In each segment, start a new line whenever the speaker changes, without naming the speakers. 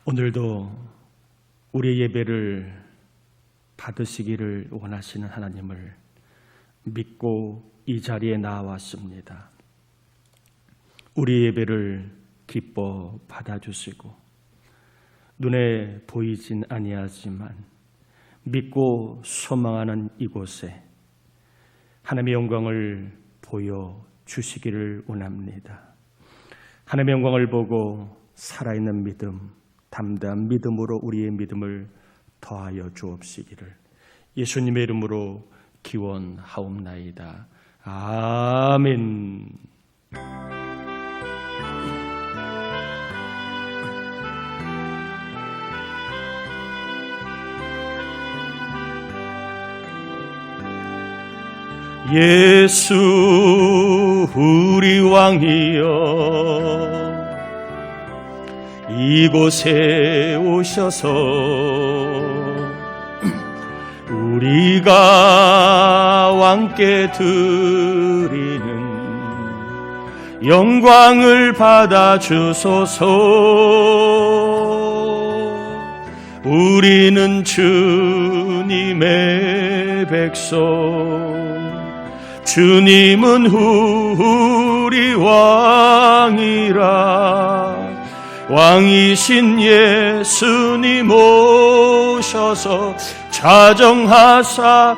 오늘도 우리의 예배를 받으시기를 원하시는 하나님을 믿고 이 자리에 나왔습니다. 우리 예배를 기뻐 받아주시고 눈에 보이진 아니하지만 믿고 소망하는 이곳에 하나님의 영광을 보여주시기를 원합니다. 하나님의 영광을 보고 살아있는 믿음, 담대한 믿음으로 우리의 믿음을 더하여 주옵시기를 예수님의 이름으로 기원하옵나이다. 아멘. 예수 우리 왕이여 이곳에 오셔서 우리가 왕께 드리는 영광을 받아 주소서. 우리는 주님의 백성, 주님은 우리 왕이라. 왕이신 예수님 오셔서 자정하사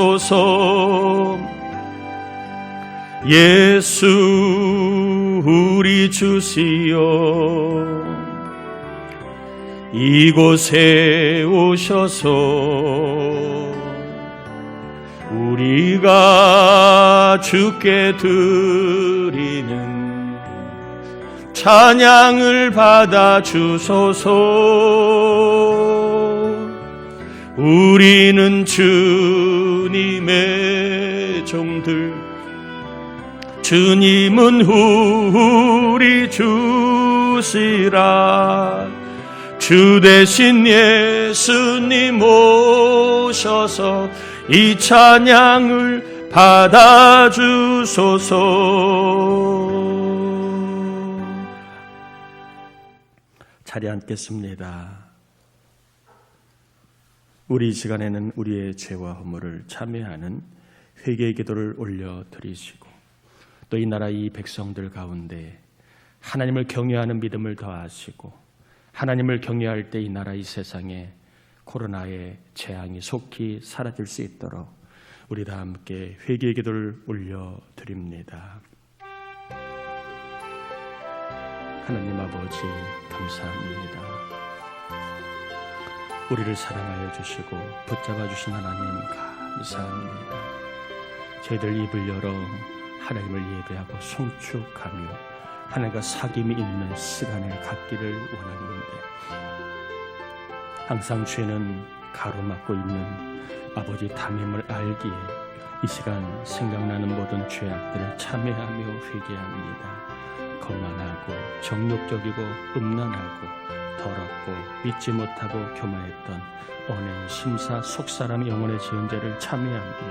다스리소서. 예수 우리 주시여 이곳에 오셔서 우리가 주께 드리는 찬양을 받아 주소서. 우리는 주님의 종들, 주님은 우리 주시라. 주 대신 예수님 오셔서 이 찬양을 받아 주소서. 자리에 앉겠습니다. 우리 이 시간에는 우리의 죄와 허물을 참회하는 회개의 기도를 올려드리시고 또 이 나라 이 백성들 가운데 하나님을 경외하는 믿음을 더하시고 하나님을 경외할 때 이 나라 이 세상에 코로나의 재앙이 속히 사라질 수 있도록 우리 다 함께 회개의 기도를 올려드립니다. 하나님 아버지 감사합니다. 우리를 사랑하여 주시고 붙잡아 주신 하나님 감사합니다. 저희들 입을 열어 하나님을 예배하고 송축하며 하나님과 사귐이 있는 시간을 갖기를 원하는데 항상 죄는 가로막고 있는 아버지 담임을 알기에 이 시간 생각나는 모든 죄악들을 참회하며 회개합니다. 거만하고 정욕적이고 음란하고 더럽고 믿지 못하고 교만했던 언행, 심사, 속사람 영혼의 지은 죄를 참회합니다.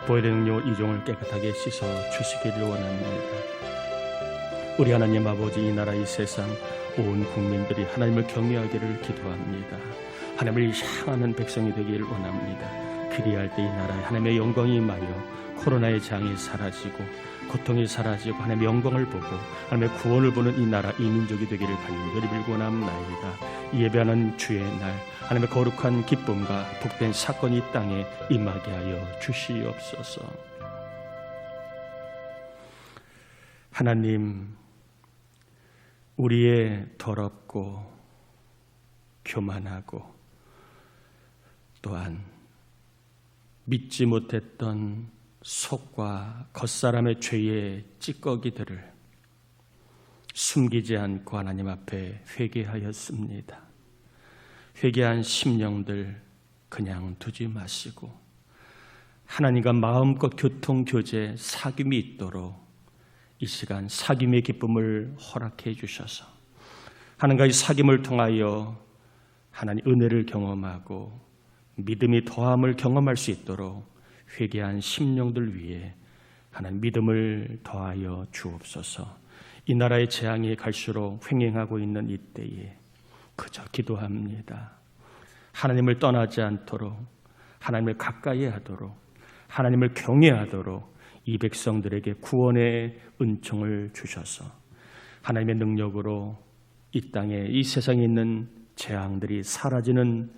보혈의 능력으로 이 종을 깨끗하게 씻어 주시기를 원합니다. 우리 하나님 아버지, 이 나라 이 세상 온 국민들이 하나님을 경외하기를 기도합니다. 하나님을 향하는 백성이 되기를 원합니다. 그리할 때 이 나라에 하나님의 영광이 임하여 코로나의 장이 사라지고 고통이 사라지고 하나님의 영광을 보고 하나님의 구원을 보는 이 나라 이 민족이 되기를 간절히 빌고 원합나이다. 예배하는 주의 날 하나님의 거룩한 기쁨과 복된 사건이 이 땅에 임하게 하여 주시옵소서. 하나님, 우리의 더럽고 교만하고 또한 믿지 못했던 속과 겉사람의 죄의 찌꺼기들을 숨기지 않고 하나님 앞에 회개하였습니다. 회개한 심령들 그냥 두지 마시고 하나님과 마음껏 교통교제 사귐이 있도록 이 시간 사귐의 기쁨을 허락해 주셔서 하나님과의 사귐을 통하여 하나님 은혜를 경험하고 믿음이 더함을 경험할 수 있도록 회개한 심령들 위해 하나님 믿음을 더하여 주옵소서. 이 나라의 재앙이 갈수록 횡행하고 있는 이때에 그저 기도합니다. 하나님을 떠나지 않도록, 하나님을 가까이 하도록, 하나님을 경외하도록 이 백성들에게 구원의 은총을 주셔서 하나님의 능력으로 이 땅에, 이 세상에 있는 재앙들이 사라지는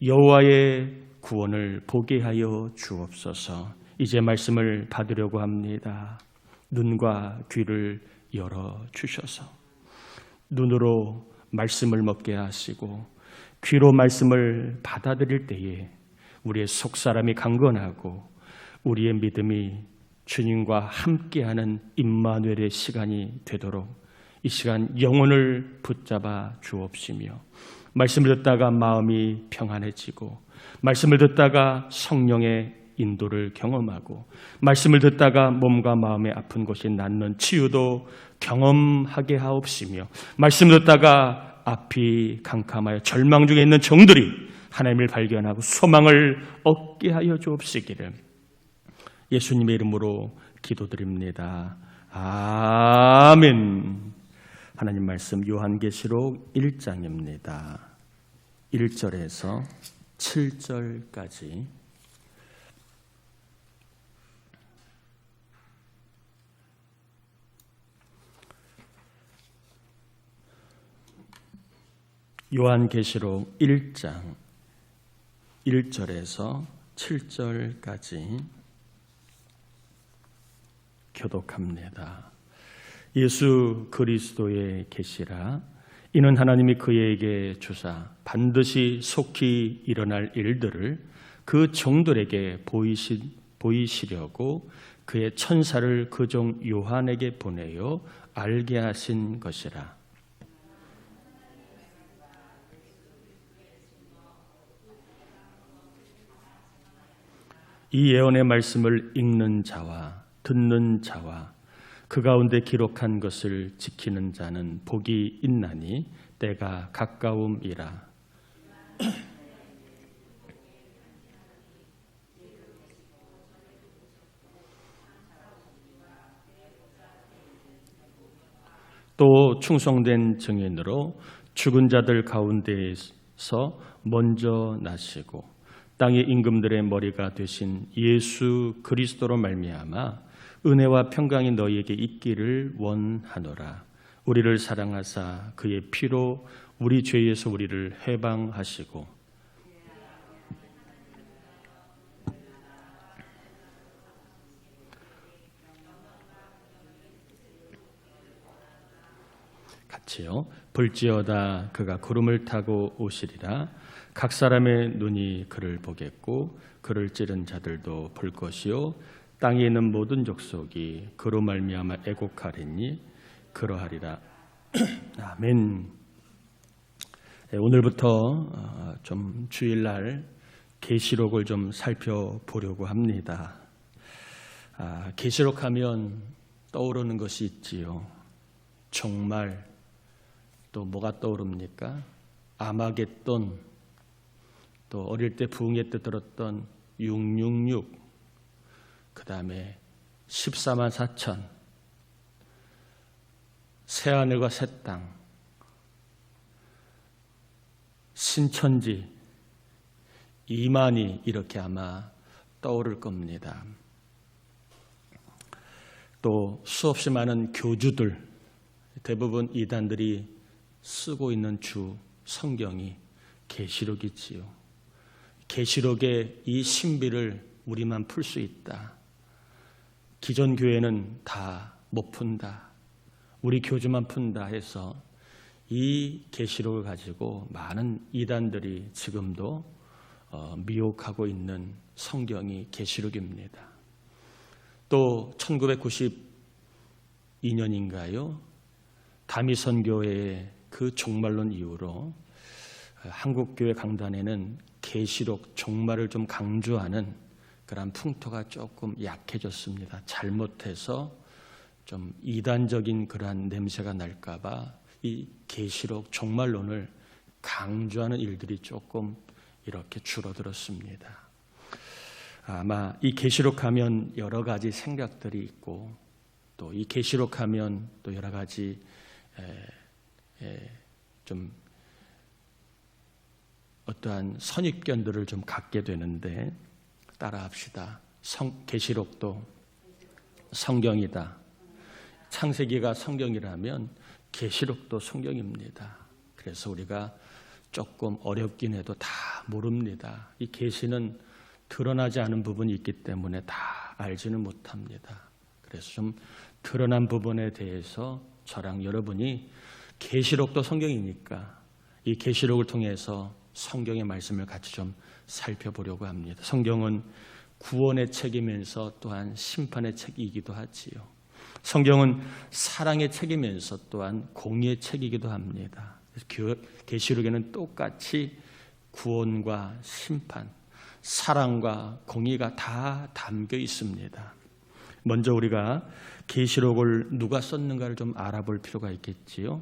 여호와의 구원을 보게 하여 주옵소서. 이제 말씀을 받으려고 합니다. 눈과 귀를 열어주셔서 눈으로 말씀을 먹게 하시고 귀로 말씀을 받아들일 때에 우리의 속사람이 강건하고 우리의 믿음이 주님과 함께하는 임마누엘의 시간이 되도록 이 시간 영혼을 붙잡아 주옵시며 말씀을 듣다가 마음이 평안해지고 말씀을 듣다가 성령의 인도를 경험하고 말씀을 듣다가 몸과 마음의 아픈 곳이 낫는 치유도 경험하게 하옵시며 말씀을 듣다가 앞이 캄캄하여 절망 중에 있는 종들이 하나님을 발견하고 소망을 얻게 하여 주옵시기를 예수님의 이름으로 기도드립니다. 아멘. 하나님 말씀 요한계시록 1장입니다. 1절에서 7절까지 요한계시록 1장 1절에서 7절까지 교독합니다. 예수 그리스도의 계시라. 이는 하나님이 그에게 주사 반드시 속히 일어날 일들을 그 종들에게 보이시려고 그의 천사를 그 종 요한에게 보내어 알게 하신 것이라. 이 예언의 말씀을 읽는 자와 듣는 자와 그 가운데 기록한 것을 지키는 자는 복이 있나니 때가 가까움이라. 또 충성된 증인으로 죽은 자들 가운데에서 먼저 나시고 땅의 임금들의 머리가 되신 예수 그리스도로 말미암아 은혜와 평강이 너희에게 있기를 원하노라. 우리를 사랑하사 그의 피로 우리 죄에서 우리를 해방하시고 같이요. 볼지어다 그가 구름을 타고 오시리라. 각 사람의 눈이 그를 보겠고 그를 찌른 자들도 볼 것이요 땅에 있는 모든 족속이 그로 말미암아 애곡하리니 그러하리라. 아멘. 오늘부터 좀 주일날 계시록을 좀 살펴보려고 합니다. 계시록하면 떠오르는 것이 있지요. 종말, 또 뭐가 떠오릅니까? 아마겟돈, 또 어릴 때 부흥회 때 들었던 666, 그 다음에 14만 4천, 새하늘과 새 땅, 신천지, 이만희 이렇게 아마 떠오를 겁니다. 또 수없이 많은 교주들, 대부분 이단들이 쓰고 있는 주 성경이 계시록이지요. 계시록의 이 신비를 우리만 풀 수 있다. 기존 교회는 다 못 푼다. 우리 교주만 푼다 해서 이 계시록을 가지고 많은 이단들이 지금도 미혹하고 있는 성경이 계시록입니다. 또 1992년인가요? 다미선교회의 그 종말론 이후로 한국교회 강단에는 계시록 종말을 좀 강조하는 그런 풍토가 조금 약해졌습니다. 잘못해서 좀 이단적인 그러한 냄새가 날까봐 이 계시록 종말론을 강조하는 일들이 조금 이렇게 줄어들었습니다. 아마 이 계시록 하면 여러 가지 생각들이 있고 또 이 계시록하면 또 여러 가지 좀 어떠한 선입견들을 좀 갖게 되는데 따라합시다. 계시록도 성경이다. 창세기가 성경이라면 계시록도 성경입니다. 그래서 우리가 조금 어렵긴 해도 다 모릅니다. 이 계시는 드러나지 않은 부분이 있기 때문에 다 알지는 못합니다. 그래서 좀 드러난 부분에 대해서 저랑 여러분이 계시록도 성경이니까 이 계시록을 통해서 성경의 말씀을 같이 좀 살펴보려고 합니다. 성경은 구원의 책이면서 또한 심판의 책이기도 하지요. 성경은 사랑의 책이면서 또한 공의의 책이기도 합니다. 계시록에는 똑같이 구원과 심판, 사랑과 공의가 다 담겨 있습니다. 먼저 우리가 계시록을 누가 썼는가를 좀 알아볼 필요가 있겠지요.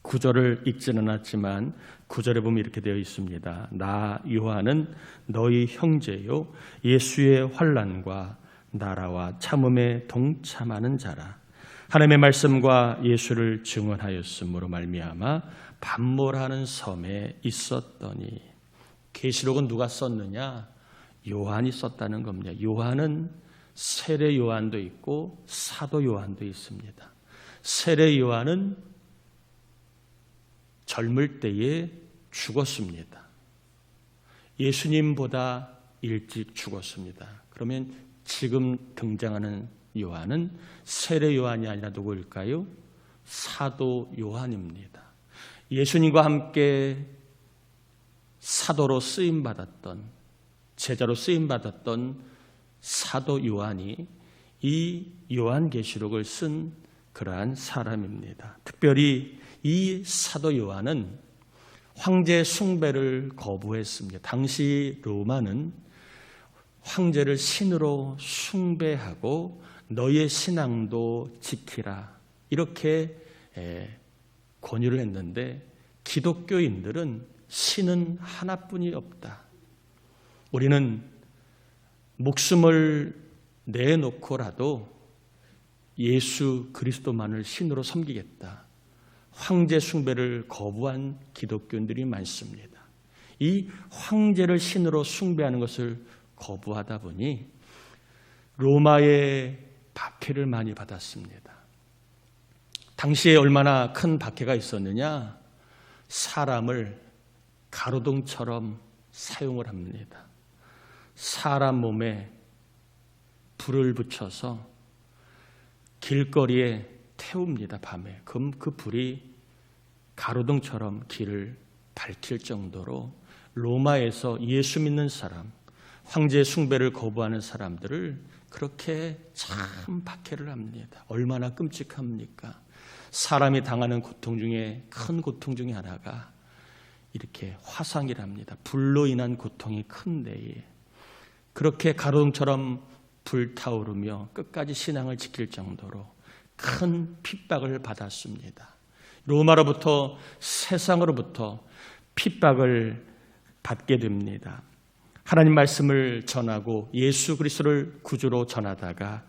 구절을 읽지는 않았지만 구절에 보면 이렇게 되어 있습니다. 나 요한은 너희 형제요 예수의 환난과 나라와 참음에 동참하는 자라. 하나님의 말씀과 예수를 증언하였으므로 말미암아 반모라는 섬에 있었더니. 계시록은 누가 썼느냐? 요한이 썼다는 겁니다. 요한은 세례 요한도 있고 사도 요한도 있습니다. 세례 요한은 젊을 때에 죽었습니다. 예수님보다 일찍 죽었습니다. 그러면 지금 등장하는 요한은 세례 요한이 아니라 누구일까요? 사도 요한입니다. 예수님과 함께 사도로 쓰임받았던, 제자로 쓰임받았던 사도 요한이 이 요한계시록을 쓴 그러한 사람입니다. 특별히 이 사도 요한은 황제 숭배를 거부했습니다. 당시 로마는 황제를 신으로 숭배하고 너의 신앙도 지키라 이렇게 권유를 했는데 기독교인들은 신은 하나뿐이 없다. 우리는 목숨을 내놓고라도 예수 그리스도만을 신으로 섬기겠다. 황제 숭배를 거부한 기독교인들이 많습니다. 이 황제를 신으로 숭배하는 것을 거부하다 보니 로마의 박해를 많이 받았습니다. 당시에 얼마나 큰 박해가 있었느냐? 사람을 가로등처럼 사용을 합니다. 사람 몸에 불을 붙여서 길거리에 태웁니다. 밤에. 그럼 그 불이 가로등처럼 길을 밝힐 정도로 로마에서 예수 믿는 사람, 황제 숭배를 거부하는 사람들을 그렇게 참 박해를 합니다. 얼마나 끔찍합니까? 사람이 당하는 고통 중에 큰 고통 중에 하나가 이렇게 화상이랍니다. 불로 인한 고통이 큰데에 그렇게 가로등처럼 불타오르며 끝까지 신앙을 지킬 정도로 큰 핍박을 받았습니다. 로마로부터 세상으로부터 핍박을 받게 됩니다. 하나님 말씀을 전하고 예수 그리스도를 구주로 전하다가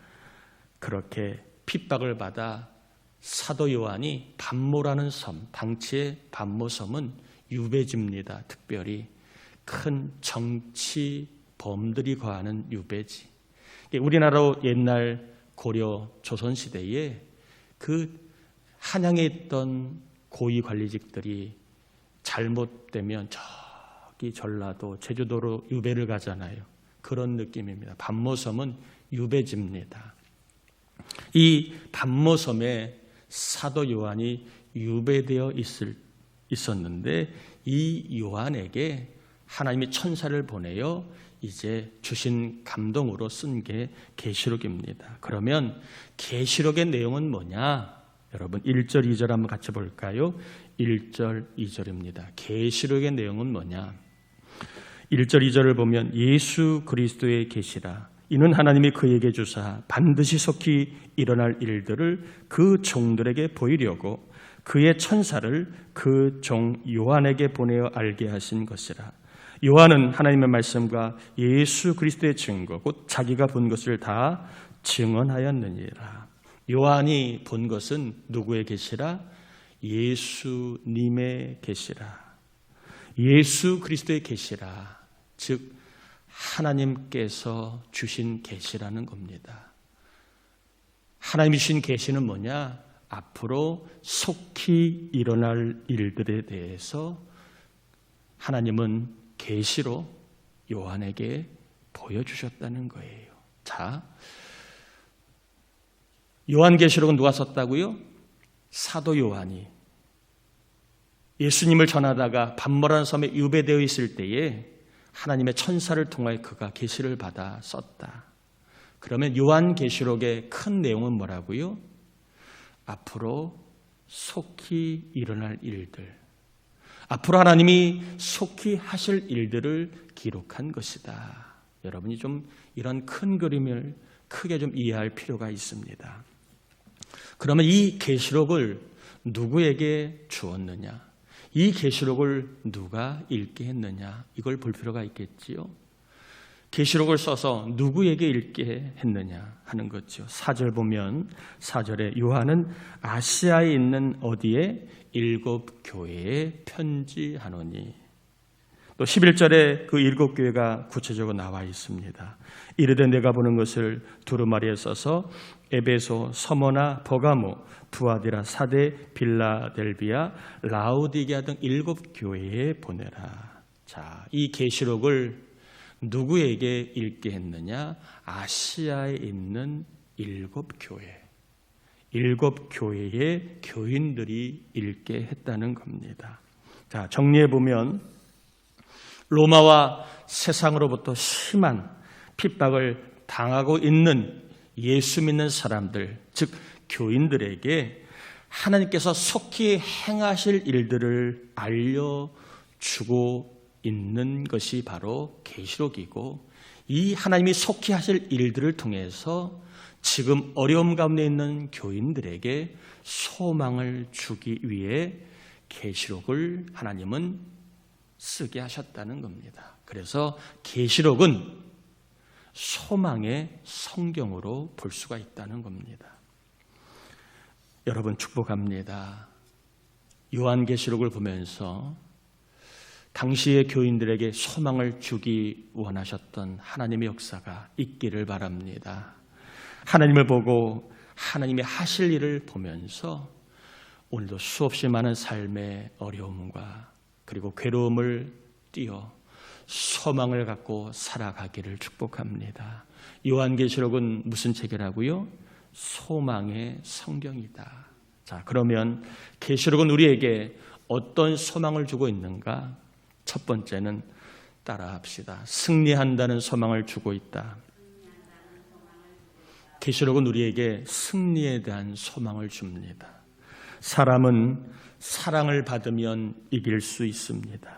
그렇게 핍박을 받아 사도 요한이 반모라는 섬, 당시의 반모섬은 유배지입니다. 특별히 큰 정치범들이 거하는 유배지. 우리나라 옛날 고려 조선시대에 그 한양에 있던 고위 관리직들이 잘못되면 저기 전라도, 제주도로 유배를 가잖아요. 그런 느낌입니다. 반모섬은 유배지입니다. 이 반모섬에 사도 요한이 유배되어 있었는데 이 요한에게 하나님이 천사를 보내어 이제 주신 감동으로 쓴 게 계시록입니다. 그러면 계시록의 내용은 뭐냐? 여러분 1절 2절 한번 같이 볼까요? 1절 2절입니다. 계시록의 내용은 뭐냐? 1절 2절을 보면 예수 그리스도의 계시라. 이는 하나님이 그에게 주사 반드시 속히 일어날 일들을 그 종들에게 보이려고 그의 천사를 그 종 요한에게 보내어 알게 하신 것이라. 요한은 하나님의 말씀과 예수 그리스도의 증거 곧 자기가 본 것을 다 증언하였느니라. 요한이 본 것은 누구의 계시라? 예수님의 계시라. 예수 그리스도의 계시라. 즉 하나님께서 주신 계시라는 겁니다. 하나님이 주신 계시는 뭐냐? 앞으로 속히 일어날 일들에 대해서 하나님은 계시로 요한에게 보여주셨다는 거예요. 자, 요한계시록은 누가 썼다고요? 사도 요한이 예수님을 전하다가 밤모라는 섬에 유배되어 있을 때에 하나님의 천사를 통하여 그가 계시를 받아 썼다. 그러면 요한계시록의 큰 내용은 뭐라고요? 앞으로 속히 일어날 일들, 앞으로 하나님이 속히 하실 일들을 기록한 것이다. 여러분이 좀 이런 큰 그림을 크게 좀 이해할 필요가 있습니다. 그러면 이 계시록을 누구에게 주었느냐? 이 계시록을 누가 읽게 했느냐? 이걸 볼 필요가 있겠지요. 계시록을 써서 누구에게 읽게 했느냐 하는 거죠. 4절 보면 4절에 요한은 아시아에 있는 어디에 7 교회에 편지하노니, 또 11절에 그 7 교회가 구체적으로 나와 있습니다. 이르되 내가 보는 것을 두루마리에 써서 에베소, 서머나, 버가모, 두아디라, 사데, 빌라델비아, 라우디게아 등 7 교회에 보내라. 자, 이 계시록을 누구에게 읽게 했느냐? 아시아에 있는 7 교회, 7 교회의 교인들이 읽게 했다는 겁니다. 자, 정리해 보면 로마와 세상으로부터 심한 핍박을 당하고 있는 예수 믿는 사람들, 즉 교인들에게 하나님께서 속히 행하실 일들을 알려주고 있는 것이 바로 계시록이고, 이 하나님이 속히 하실 일들을 통해서 지금 어려움 가운데 있는 교인들에게 소망을 주기 위해 계시록을 하나님은 쓰게 하셨다는 겁니다. 그래서 계시록은 소망의 성경으로 볼 수가 있다는 겁니다. 여러분 축복합니다. 요한계시록을 보면서 당시의 교인들에게 소망을 주기 원하셨던 하나님의 역사가 있기를 바랍니다. 하나님을 보고 하나님의 하실 일을 보면서 오늘도 수없이 많은 삶의 어려움과 그리고 괴로움을 띄어 소망을 갖고 살아가기를 축복합니다. 요한계시록은 무슨 책이라고요? 소망의 성경이다. 자, 그러면 계시록은 우리에게 어떤 소망을 주고 있는가? 첫 번째는 따라합시다. 승리한다는 소망을 주고 있다. 계시록은 우리에게 승리에 대한 소망을 줍니다. 사람은 사랑을 받으면 이길 수 있습니다.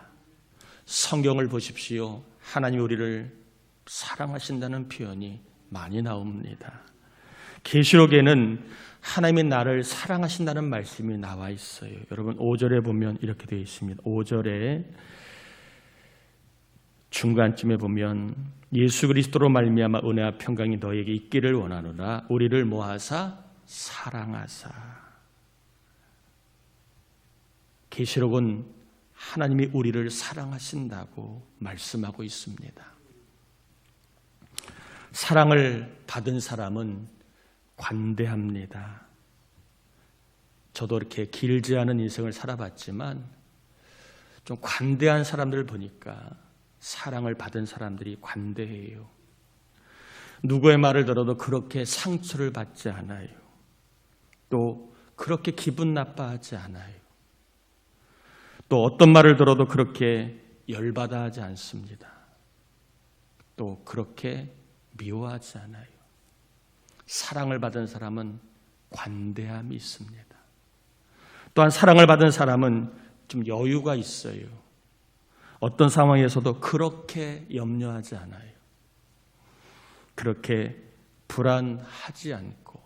성경을 보십시오. 하나님이 우리를 사랑하신다는 표현이 많이 나옵니다. 계시록에는 하나님이 나를 사랑하신다는 말씀이 나와 있어요. 여러분 5절에 보면 이렇게 되어 있습니다. 5절에 중간쯤에 보면 예수 그리스도로 말미암아 은혜와 평강이 너에게 있기를 원하노라. 우리를 모아사 사랑하사. 계시록은 하나님이 우리를 사랑하신다고 말씀하고 있습니다. 사랑을 받은 사람은 관대합니다. 저도 이렇게 길지 않은 인생을 살아봤지만 좀 관대한 사람들을 보니까 사랑을 받은 사람들이 관대해요. 누구의 말을 들어도 그렇게 상처를 받지 않아요. 또 그렇게 기분 나빠하지 않아요. 또 어떤 말을 들어도 그렇게 열받아 하지 않습니다. 또 그렇게 미워하지 않아요. 사랑을 받은 사람은 관대함이 있습니다. 또한 사랑을 받은 사람은 좀 여유가 있어요. 어떤 상황에서도 그렇게 염려하지 않아요. 그렇게 불안하지 않고,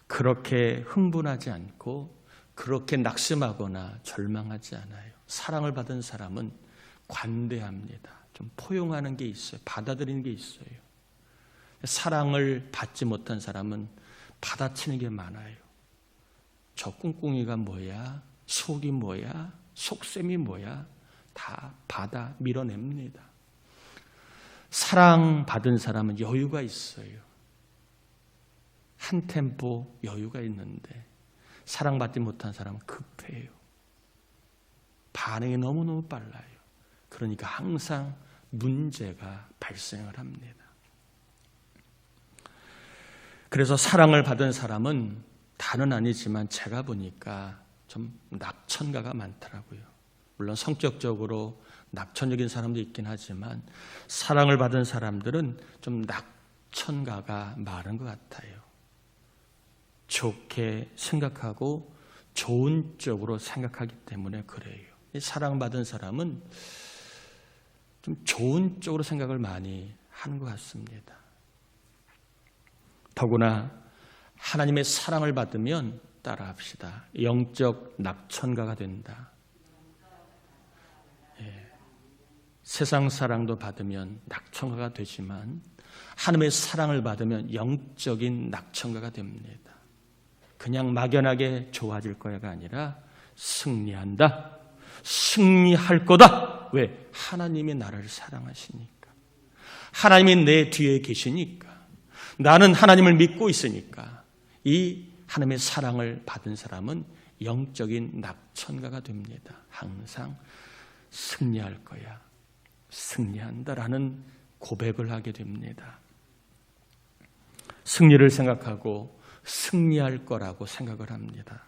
그렇게 흥분하지 않고, 그렇게 낙심하거나 절망하지 않아요. 사랑을 받은 사람은 관대합니다. 좀 포용하는 게 있어요. 받아들이는 게 있어요. 사랑을 받지 못한 사람은 받아치는 게 많아요. 저 꿍꿍이가 뭐야? 속이 뭐야? 속셈이 뭐야? 다 받아 밀어냅니다. 사랑받은 사람은 여유가 있어요. 한 템포 여유가 있는데 사랑받지 못한 사람은 급해요. 반응이 너무너무 빨라요. 그러니까 항상 문제가 발생을 합니다. 그래서 사랑을 받은 사람은 다는 아니지만 제가 보니까 좀 낙천가가 많더라고요. 물론 성격적으로 낙천적인 사람도 있긴 하지만 사랑을 받은 사람들은 좀 낙천가가 많은 것 같아요. 좋게 생각하고 좋은 쪽으로 생각하기 때문에 그래요. 사랑받은 사람은 좀 좋은 쪽으로 생각을 많이 하는 것 같습니다. 더구나 하나님의 사랑을 받으면 따라합시다. 영적 낙천가가 된다. 세상 사랑도 받으면 낙천가가 되지만 하나님의 사랑을 받으면 영적인 낙천가가 됩니다. 그냥 막연하게 좋아질 거야가 아니라 승리한다. 승리할 거다. 왜? 하나님이 나를 사랑하시니까. 하나님이 내 뒤에 계시니까. 나는 하나님을 믿고 있으니까. 이 하나님의 사랑을 받은 사람은 영적인 낙천가가 됩니다. 항상 승리할 거야. 승리한다라는 고백을 하게 됩니다. 승리를 생각하고 승리할 거라고 생각을 합니다.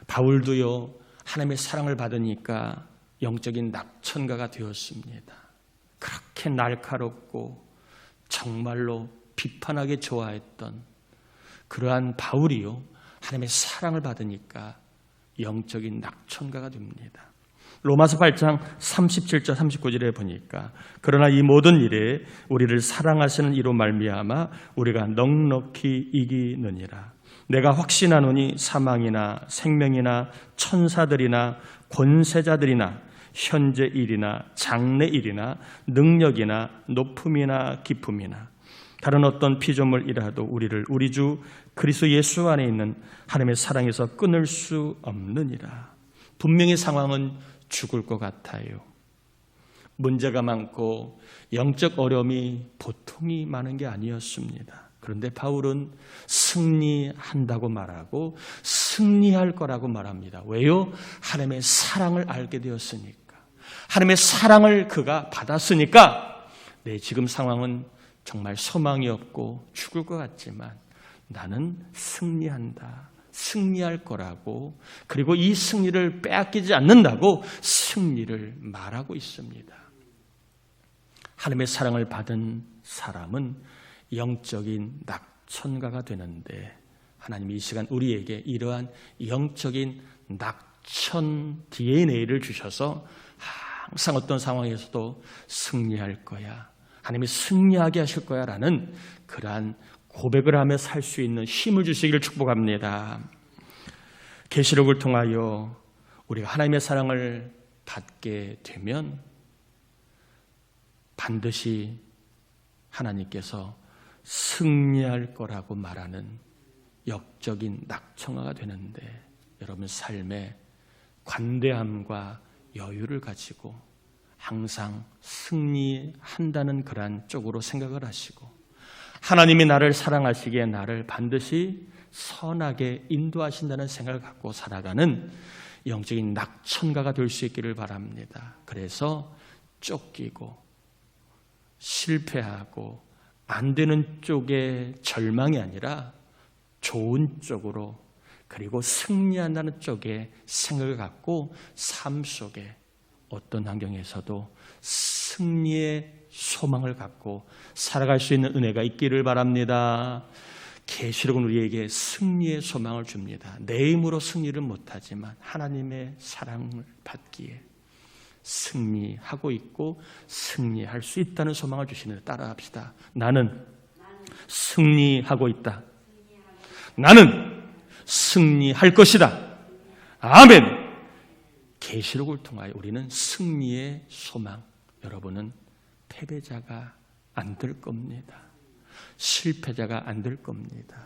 바울도요, 하나님의 사랑을 받으니까 영적인 낙천가가 되었습니다. 그렇게 날카롭고 정말로 비판하게 좋아했던 그러한 바울이요, 하나님의 사랑을 받으니까 영적인 낙천가가 됩니다. 로마서 8장 37절 39절에 보니까 그러나 이 모든 일에 우리를 사랑하시는 이로 말미암아 우리가 넉넉히 이기느니라. 내가 확신하노니 사망이나 생명이나 천사들이나 권세자들이나 현재 일이나 장래 일이나 능력이나 높음이나 깊음이나 다른 어떤 피조물이라도 우리를 우리 주 그리스도 예수 안에 있는 하나님의 사랑에서 끊을 수 없느니라. 분명히 상황은 죽을 것 같아요. 문제가 많고 영적 어려움이 보통이 많은 게 아니었습니다. 그런데 바울은 승리한다고 말하고 승리할 거라고 말합니다. 왜요? 하나님의 사랑을 알게 되었으니까. 하나님의 사랑을 그가 받았으니까 내 지금 상황은 정말 소망이 없고 죽을 것 같지만 나는 승리한다. 승리할 거라고, 그리고 이 승리를 빼앗기지 않는다고 승리를 말하고 있습니다. 하나님의 사랑을 받은 사람은 영적인 낙천가가 되는데 하나님이 이 시간 우리에게 이러한 영적인 낙천 DNA를 주셔서 항상 어떤 상황에서도 승리할 거야, 하나님이 승리하게 하실 거야 라는 그러한 고백을 하며 살 수 있는 힘을 주시기를 축복합니다. 계시록을 통하여 우리가 하나님의 사랑을 받게 되면 반드시 하나님께서 승리할 거라고 말하는 역적인 낙천가가 되는데 여러분 삶에 관대함과 여유를 가지고 항상 승리한다는 그러한 쪽으로 생각을 하시고 하나님이 나를 사랑하시기에 나를 반드시 선하게 인도하신다는 생각을 갖고 살아가는 영적인 낙천가가 될 수 있기를 바랍니다. 그래서 쫓기고 실패하고 안 되는 쪽에 절망이 아니라 좋은 쪽으로 그리고 승리한다는 쪽에 생각을 갖고 삶 속에 어떤 환경에서도 승리의 소망을 갖고 살아갈 수 있는 은혜가 있기를 바랍니다. 계시록은 우리에게 승리의 소망을 줍니다. 내 힘으로 승리를 못하지만 하나님의 사랑을 받기에 승리하고 있고 승리할 수 있다는 소망을 주시는데 따라합시다. 나는 승리하고 있다. 나는 승리할 것이다. 아멘. 계시록을 통하여 우리는 승리의 소망, 여러분은 패배자가 안 될 겁니다. 실패자가 안 될 겁니다.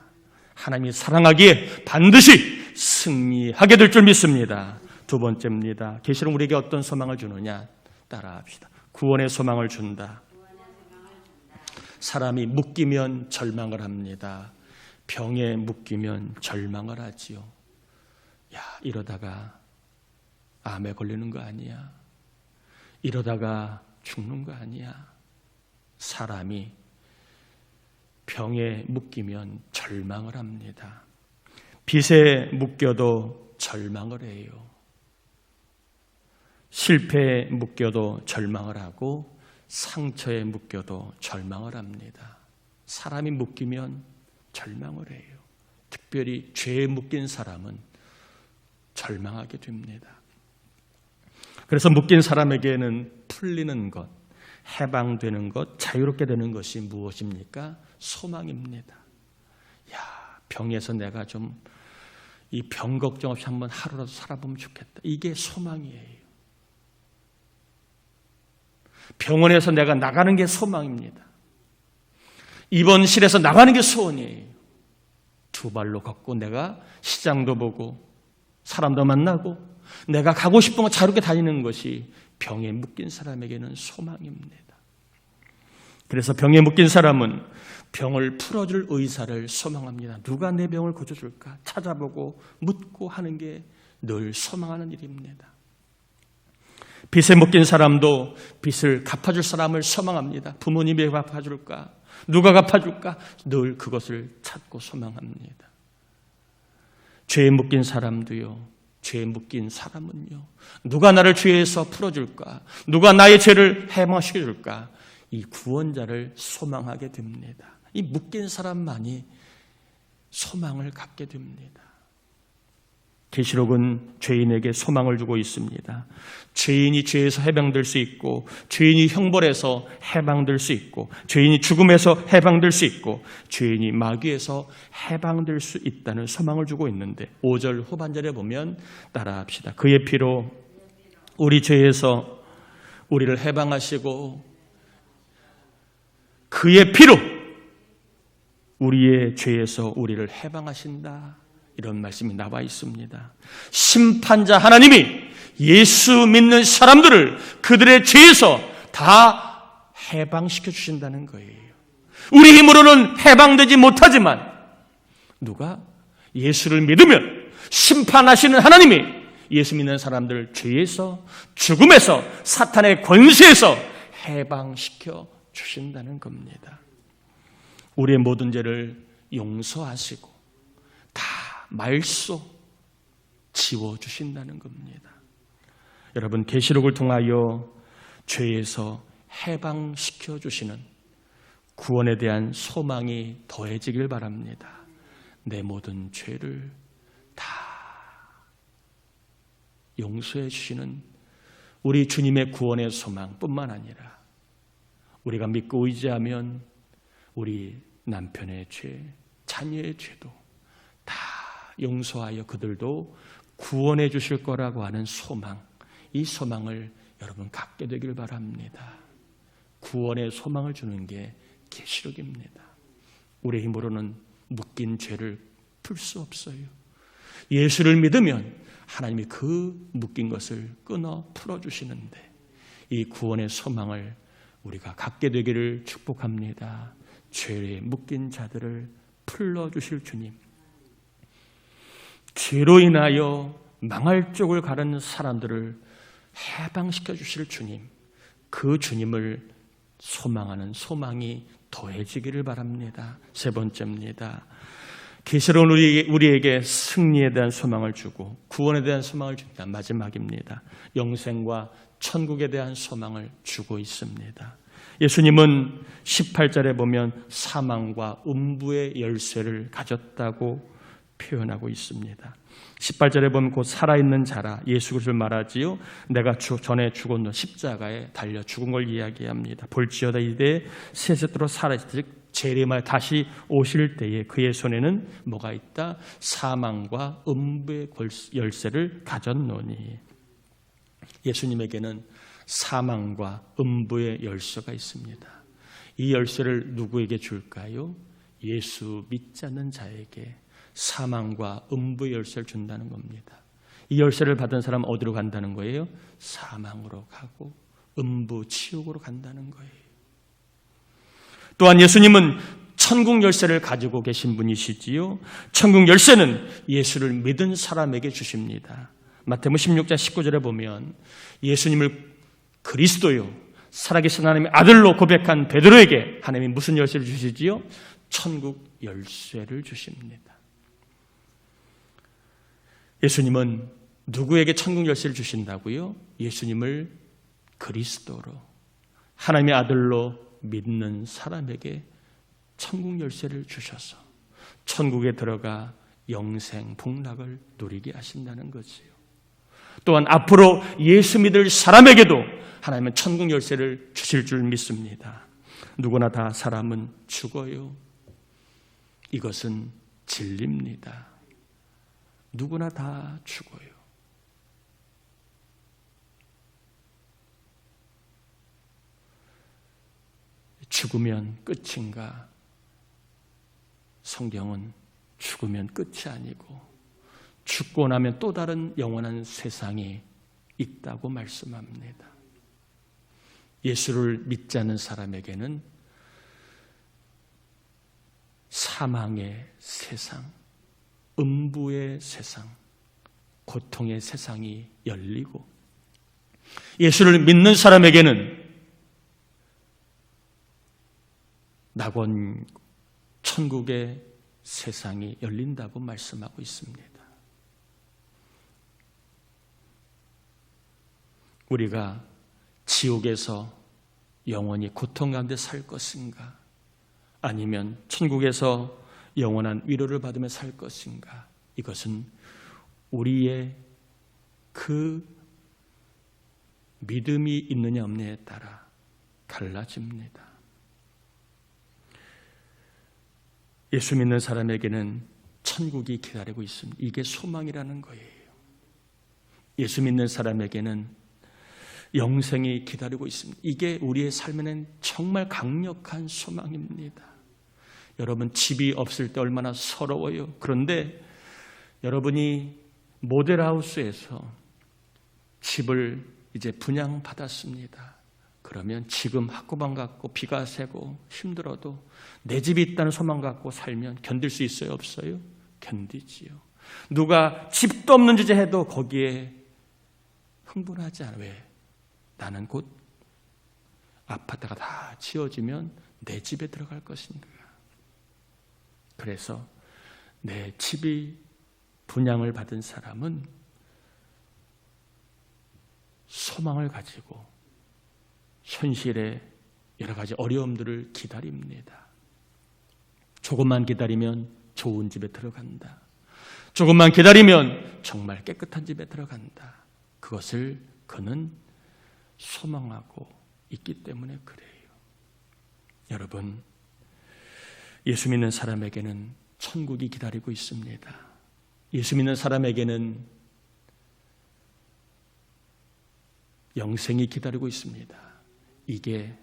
하나님이 사랑하기에 반드시 승리하게 될 줄 믿습니다. 두 번째입니다. 계시록 우리에게 어떤 소망을 주느냐? 따라합시다. 구원의 소망을 준다. 사람이 묶이면 절망을 합니다. 병에 묶이면 절망을 하지요. 야, 이러다가 암에 걸리는 거 아니야? 이러다가 죽는 거 아니야? 사람이 병에 묶이면 절망을 합니다. 빚에 묶여도 절망을 해요. 실패에 묶여도 절망을 하고 상처에 묶여도 절망을 합니다. 사람이 묶이면 절망을 해요. 특별히 죄에 묶인 사람은 절망하게 됩니다. 그래서 묶인 사람에게는 풀리는 것, 해방되는 것, 자유롭게 되는 것이 무엇입니까? 소망입니다. 야, 병에서 내가 좀 이 병 걱정 없이 한번 하루라도 살아보면 좋겠다. 이게 소망이에요. 병원에서 내가 나가는 게 소망입니다. 입원실에서 나가는 게 소원이에요. 두 발로 걷고 내가 시장도 보고 사람도 만나고 내가 가고 싶은 거 자유롭게 다니는 것이 병에 묶인 사람에게는 소망입니다. 그래서 병에 묶인 사람은 병을 풀어줄 의사를 소망합니다. 누가 내 병을 고쳐줄까? 찾아보고 묻고 하는 게 늘 소망하는 일입니다. 빚에 묶인 사람도 빚을 갚아줄 사람을 소망합니다. 부모님이 갚아줄까? 누가 갚아줄까? 늘 그것을 찾고 소망합니다. 죄에 묶인 사람도요. 죄에 묶인 사람은요. 누가 나를 죄에서 풀어줄까? 누가 나의 죄를 해방시켜줄까? 이 구원자를 소망하게 됩니다. 이 묶인 사람만이 소망을 갖게 됩니다. 계시록은 죄인에게 소망을 주고 있습니다. 죄인이 죄에서 해방될 수 있고, 죄인이 형벌에서 해방될 수 있고, 죄인이 죽음에서 해방될 수 있고, 죄인이 마귀에서 해방될 수 있다는 소망을 주고 있는데 5절 후반절에 보면 따라합시다. 그의 피로 우리 죄에서 우리를 해방하시고 그의 피로 우리의 죄에서 우리를 해방하신다. 이런 말씀이 나와 있습니다. 심판자 하나님이 예수 믿는 사람들을 그들의 죄에서 다 해방시켜 주신다는 거예요. 우리 힘으로는 해방되지 못하지만 누가 예수를 믿으면 심판하시는 하나님이 예수 믿는 사람들 죄에서 죽음에서 사탄의 권세에서 해방시켜 주신다는 겁니다. 우리의 모든 죄를 용서하시고 다 말소 지워주신다는 겁니다. 여러분, 계시록을 통하여 죄에서 해방시켜 주시는 구원에 대한 소망이 더해지길 바랍니다. 내 모든 죄를 다 용서해 주시는 우리 주님의 구원의 소망뿐만 아니라 우리가 믿고 의지하면 우리 남편의 죄, 자녀의 죄도 다 용서하여 그들도 구원해 주실 거라고 하는 소망, 이 소망을 여러분 갖게 되길 바랍니다. 구원의 소망을 주는 게 계시록입니다. 우리 힘으로는 묶인 죄를 풀 수 없어요. 예수를 믿으면 하나님이 그 묶인 것을 끊어 풀어주시는데 이 구원의 소망을 우리가 갖게 되기를 축복합니다. 죄에 묶인 자들을 풀어주실 주님, 죄로 인하여 망할 쪽을 가는 사람들을 해방시켜 주실 주님, 그 주님을 소망하는 소망이 더해지기를 바랍니다. 세 번째입니다. 계시록은 우리에게 승리에 대한 소망을 주고 구원에 대한 소망을 줍니다. 마지막입니다. 영생과 천국에 대한 소망을 주고 있습니다. 예수님은 18절에 보면 사망과 음부의 열쇠를 가졌다고 표현하고 있습니다. 18절에 보면 곧 살아있는 자라 예수 그리스도를 말하지요. 내가 전에 죽었는 십자가에 달려 죽은 걸 이야기합니다. 볼지어다 이때 세세토로 살아있을 즉 재림하여 다시 오실 때에 그의 손에는 뭐가 있다? 사망과 음부의 열쇠를 가졌노니. 예수님에게는 사망과 음부의 열쇠가 있습니다. 이 열쇠를 누구에게 줄까요? 예수 믿지 않는 자에게, 사망과 음부의 열쇠를 준다는 겁니다. 이 열쇠를 받은 사람은 어디로 간다는 거예요? 사망으로 가고 음부 지옥으로 간다는 거예요. 또한 예수님은 천국 열쇠를 가지고 계신 분이시지요. 천국 열쇠는 예수를 믿은 사람에게 주십니다. 마태복음 16장 19절에 보면 예수님을 그리스도요 살아계신 하나님의 아들로 고백한 베드로에게 하나님이 무슨 열쇠를 주시지요? 천국 열쇠를 주십니다. 예수님은 누구에게 천국 열쇠를 주신다고요? 예수님을 그리스도로 하나님의 아들로 믿는 사람에게 천국 열쇠를 주셔서 천국에 들어가 영생 복락을 누리게 하신다는 거지요. 또한 앞으로 예수 믿을 사람에게도 하나님은 천국 열쇠를 주실 줄 믿습니다. 누구나 다 사람은 죽어요. 이것은 진리입니다. 누구나 다 죽어요. 죽으면 끝인가? 성경은 죽으면 끝이 아니고 죽고 나면 또 다른 영원한 세상이 있다고 말씀합니다. 예수를 믿지 않는 사람에게는 사망의 세상, 음부의 세상, 고통의 세상이 열리고 예수를 믿는 사람에게는 낙원 천국의 세상이 열린다고 말씀하고 있습니다. 우리가 지옥에서 영원히 고통 가운데 살 것인가? 아니면 천국에서 영원한 위로를 받으며 살 것인가? 이것은 우리의 그 믿음이 있느냐 없느냐에 따라 달라집니다. 예수 믿는 사람에게는 천국이 기다리고 있습니다. 이게 소망이라는 거예요. 예수 믿는 사람에게는 영생이 기다리고 있습니다. 이게 우리의 삶에는 정말 강력한 소망입니다. 여러분 집이 없을 때 얼마나 서러워요. 그런데 여러분이 모델하우스에서 집을 이제 분양받았습니다. 그러면 지금 학구방 갖고 비가 새고 힘들어도 내 집이 있다는 소망 갖고 살면 견딜 수 있어요? 없어요? 견디지요. 누가 집도 없는 주제 해도 거기에 흥분하지 않아요. 왜? 나는 곧 아파트가 다 지어지면 내 집에 들어갈 것인가. 그래서 내 집이 분양을 받은 사람은 소망을 가지고 현실의 여러 가지 어려움들을 기다립니다. 조금만 기다리면 좋은 집에 들어간다. 조금만 기다리면 정말 깨끗한 집에 들어간다. 그것을 그는 소망하고 있기 때문에 그래요. 여러분, 예수 믿는 사람에게는 천국이 기다리고 있습니다. 예수 믿는 사람에게는 영생이 기다리고 있습니다. 이게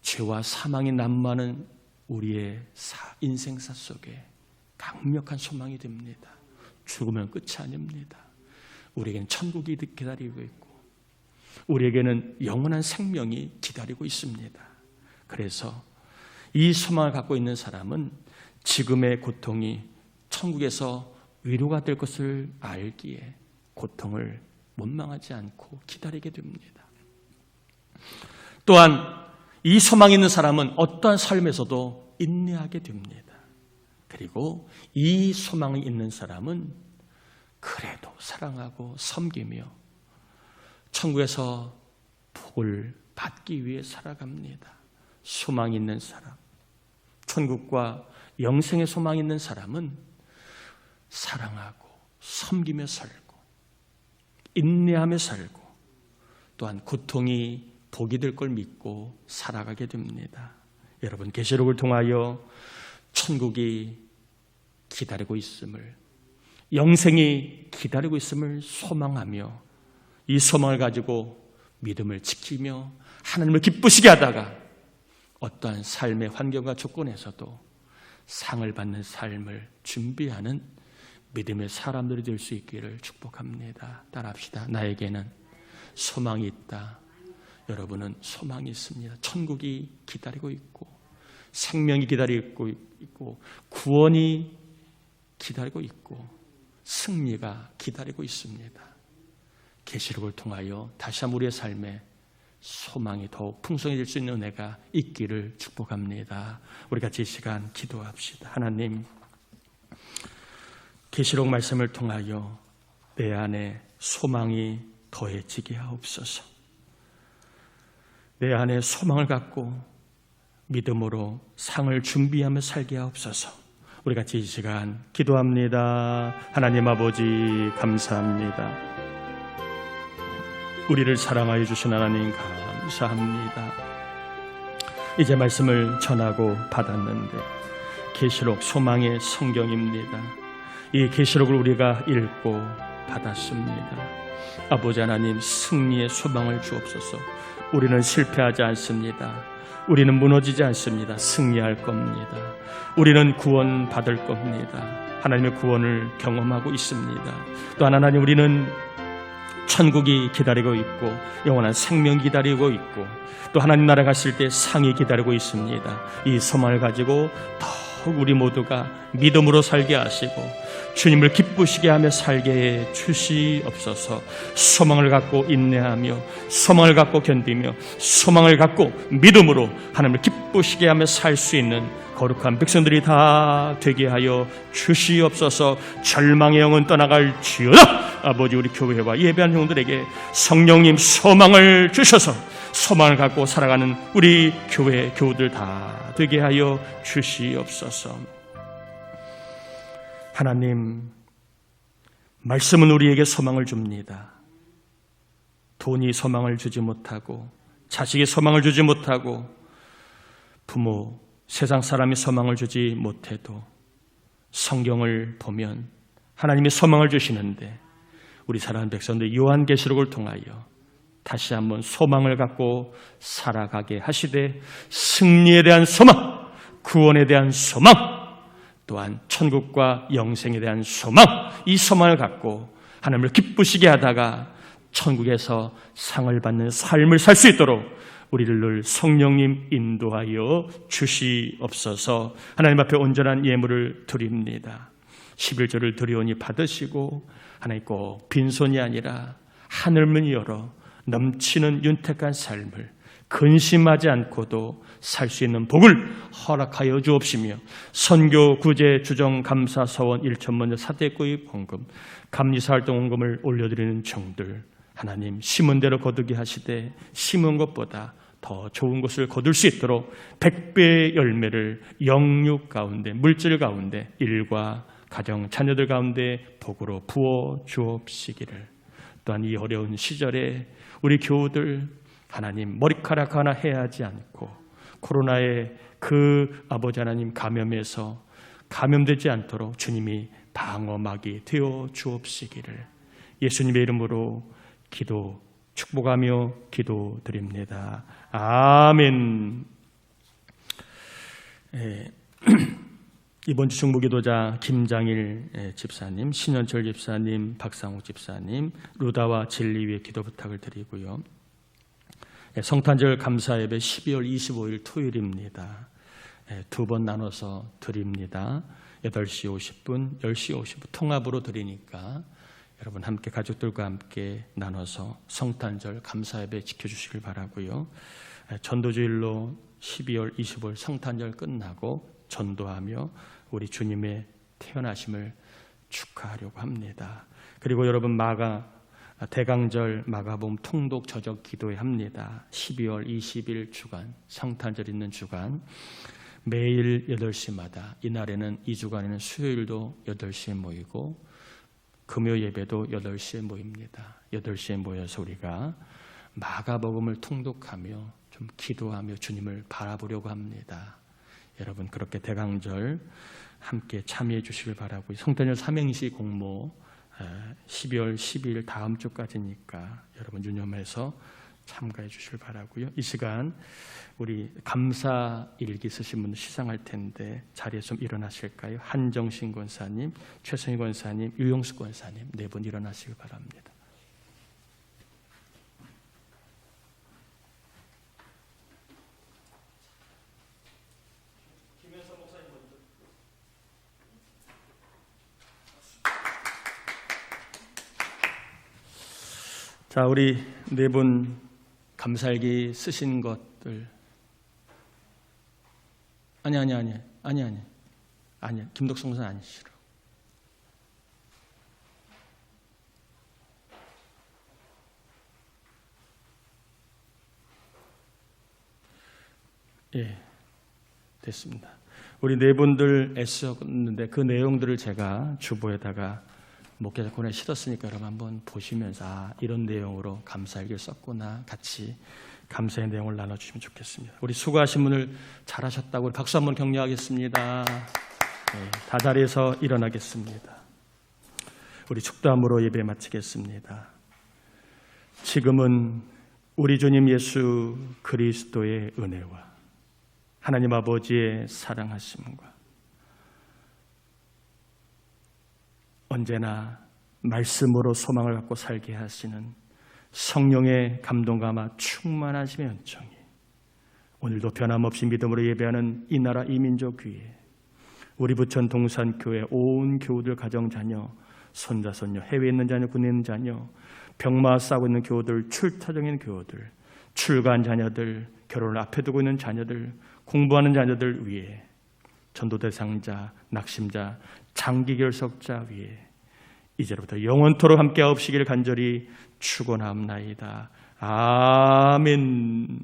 죄와 사망이 난무하는 우리의 인생사 속에 강력한 소망이 됩니다. 죽으면 끝이 아닙니다. 우리에게는 천국이 기다리고 있고 우리에게는 영원한 생명이 기다리고 있습니다. 그래서 이 소망을 갖고 있는 사람은 지금의 고통이 천국에서 위로가 될 것을 알기에 고통을 원망하지 않고 기다리게 됩니다. 또한 이 소망이 있는 사람은 어떠한 삶에서도 인내하게 됩니다. 그리고 이 소망이 있는 사람은 그래도 사랑하고 섬기며 천국에서 복을 받기 위해 살아갑니다. 소망이 있는 사람, 천국과 영생의 소망이 있는 사람은 사랑하고 섬기며 살고 인내하며 살고 또한 고통이 복이 될 걸 믿고 살아가게 됩니다. 여러분, 계시록을 통하여 천국이 기다리고 있음을, 영생이 기다리고 있음을 소망하며 이 소망을 가지고 믿음을 지키며 하나님을 기쁘시게 하다가 어떠한 삶의 환경과 조건에서도 상을 받는 삶을 준비하는 믿음의 사람들이 될 수 있기를 축복합니다. 따라합시다. 나에게는 소망이 있다. 여러분은 소망이 있습니다. 천국이 기다리고 있고 생명이 기다리고 있고 구원이 기다리고 있고 승리가 기다리고 있습니다. 계시록을 통하여 다시 한번 우리의 삶에 소망이 더욱 풍성해질 수 있는 은혜가 있기를 축복합니다. 우리 같이 이 시간 기도합시다. 하나님, 계시록 말씀을 통하여 내 안에 소망이 더해지게 하옵소서. 내 안에 소망을 갖고 믿음으로 상을 준비하며 살게 하옵소서. 우리 같이 이 시간 기도합니다. 하나님 아버지 감사합니다. 우리를 사랑하여 주신 하나님 감사합니다. 이제 말씀을 전하고 받았는데 계시록 소망의 성경입니다. 이 계시록을 우리가 읽고 받았습니다. 아버지 하나님, 승리의 소망을 주옵소서. 우리는 실패하지 않습니다. 우리는 무너지지 않습니다. 승리할 겁니다. 우리는 구원 받을 겁니다. 하나님의 구원을 경험하고 있습니다. 또한 하나님, 우리는 천국이 기다리고 있고 영원한 생명이 기다리고 있고 또 하나님 나라 갔을 때 상이 기다리고 있습니다. 이 소망을 가지고 더욱 우리 모두가 믿음으로 살게 하시고 주님을 기쁘시게 하며 살게 해 주시옵소서. 소망을 갖고 인내하며 소망을 갖고 견디며 소망을 갖고 믿음으로 하나님을 기쁘시게 하며 살 수 있는 거룩한 백성들이 다 되게 하여 주시옵소서. 절망의 영은 떠나갈지어다. 아버지, 우리 교회와 예배한 형들에게 성령님 소망을 주셔서 소망을 갖고 살아가는 우리 교회 교우들 다 되게 하여 주시옵소서. 하나님, 말씀은 우리에게 소망을 줍니다. 돈이 소망을 주지 못하고 자식이 소망을 주지 못하고 부모, 세상 사람이 소망을 주지 못해도 성경을 보면 하나님이 소망을 주시는데 우리 사랑하는 백성들 요한계시록을 통하여 다시 한번 소망을 갖고 살아가게 하시되 승리에 대한 소망, 구원에 대한 소망, 또한 천국과 영생에 대한 소망, 이 소망을 갖고 하나님을 기쁘시게 하다가 천국에서 상을 받는 삶을 살 수 있도록 우리를 늘 성령님 인도하여 주시옵소서. 하나님 앞에 온전한 예물을 드립니다. 11조를 드리오니 받으시고 하나님 꼭 빈손이 아니라 하늘문이 열어 넘치는 윤택한 삶을 근심하지 않고도 살 수 있는 복을 허락하여 주옵시며 선교, 구제, 주정, 감사, 서원, 일천문제, 사대구입 헌금, 감리사활동 헌금을 올려드리는 종들 하나님 심은 대로 거두게 하시되 심은 것보다 더 좋은 것을 거둘 수 있도록 100배의 열매를 영육 가운데, 물질 가운데, 일과 가정, 자녀들 가운데 복으로 부어 주옵시기를. 또한 이 어려운 시절에 우리 교우들 하나님 머리카락 하나 해하지 않고 코로나의 그 아버지 하나님 감염에서 감염되지 않도록 주님이 방어막이 되어 주옵시기를 예수님의 이름으로 기도 축복하며 기도드립니다. 아멘. 이번 주 중보기도자 김장일 집사님, 신현철 집사님, 박상욱 집사님, 루다와 진리 위에 기도 부탁을 드리고요. 성탄절 감사예배 12월 25일 토요일입니다. 두 번 나눠서 드립니다. 8시 50분, 10시 50분 통합으로 드리니까 여러분 함께 가족들과 함께 나눠서 성탄절 감사예배 지켜주시길 바라고요. 전도주일로 12월 25일 성탄절 끝나고 전도하며 우리 주님의 태어나심을 축하하려고 합니다. 그리고 여러분 대강절 마가복음 통독 저적 기도회 합니다. 12월 20일 주간 성탄절 있는 주간 매일 8시마다 이날에는 2주간에는 수요일도 8시에 모이고 금요 예배도 8시에 모입니다. 8시에 모여서 우리가 마가복음을 통독하며 좀 기도하며 주님을 바라보려고 합니다. 여러분 그렇게 대강절 함께 참여해 주시길 바라고 성탄절 삼행시 공모 12월 10일 다음 주까지니까 여러분 유념해서 참가해 주실 바라고요. 이 시간 우리 감사 일기 쓰신 분들 시상할 텐데 자리에 좀 일어나실까요? 한정신 권사님, 최성희 권사님, 유용수 권사님 네 분 일어나시기 바랍니다. 자, 우리 네 분 감사일기 쓰신 것들 아니 김덕성 목사 아니시로. 예, 됐습니다. 우리 네 분들 애쓰셨는데 그 내용들을 제가 주보에다가 목회자권에 실었으니까 여러분 한번 보시면서 이런 내용으로 감사일기를 썼구나 같이 감사의 내용을 나눠주시면 좋겠습니다. 우리 수고하신 분을 잘하셨다고 우리 박수 한번 격려하겠습니다. 네, 다 자리에서 일어나겠습니다. 우리 축도함으로 예배 마치겠습니다. 지금은 우리 주님 예수 그리스도의 은혜와 하나님 아버지의 사랑하심과 언제나 말씀으로 소망을 갖고 살게 하시는 성령의 감동과 아마 충만하심의 은총이 오늘도 변함없이 믿음으로 예배하는 이 나라 이 민족 위에 우리 부천 동산교회 온 교우들 가정 자녀 손자 손녀 해외에 있는 자녀 군에 있는 자녀 병마 싸고 있는 교우들 출타 중인 교우들 출가한 자녀들 결혼을 앞에 두고 있는 자녀들 공부하는 자녀들 위에 전도 대상자 낙심자 장기 결석자 위에 이제부터 영원토록 함께하옵시기를 간절히 축원합나이다. 아멘.